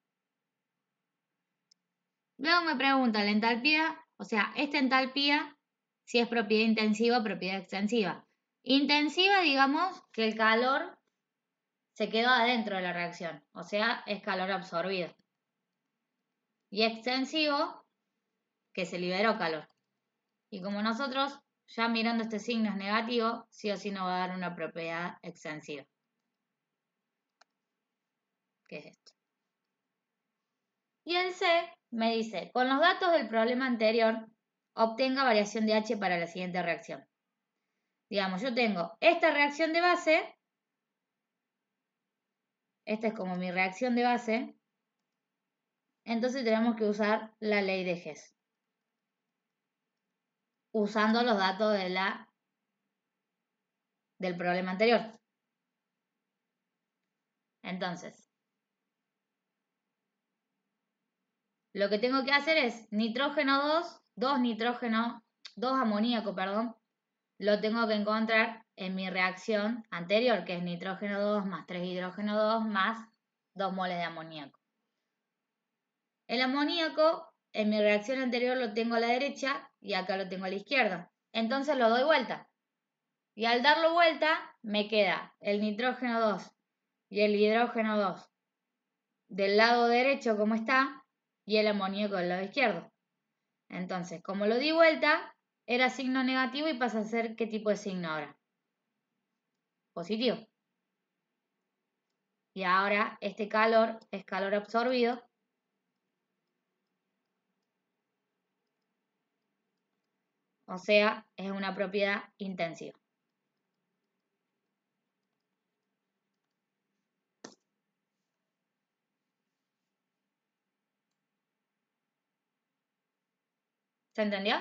Luego me pregunta la entalpía, o sea, esta entalpía, si es propiedad intensiva o propiedad extensiva. Intensiva, digamos que el calor se quedó adentro de la reacción, o sea, es calor absorbido. Y extensivo, que se liberó calor. Y como nosotros, ya mirando este signo es negativo, sí o sí nos va a dar una propiedad extensiva. ¿Qué es esto? Y en C me dice, con los datos del problema anterior, obtenga variación de H para la siguiente reacción. Digamos, yo tengo esta reacción de base, esta es como mi reacción de base, entonces tenemos que usar la ley de Hess, usando los datos del problema anterior. Entonces, lo que tengo que hacer es nitrógeno 2 amoníaco, lo tengo que encontrar en mi reacción anterior, que es nitrógeno 2 más 3 hidrógeno 2 más 2 moles de amoníaco. El amoníaco en mi reacción anterior lo tengo a la derecha y acá lo tengo a la izquierda. Entonces lo doy vuelta. Y al darlo vuelta me queda el nitrógeno 2 y el hidrógeno 2 del lado derecho como está y el amoníaco del lado izquierdo. Entonces, como lo di vuelta, era signo negativo y pasa a ser ¿qué tipo de signo ahora? Positivo. Y ahora este calor es calor absorbido. O sea, es una propiedad intensiva. ¿Se entendió?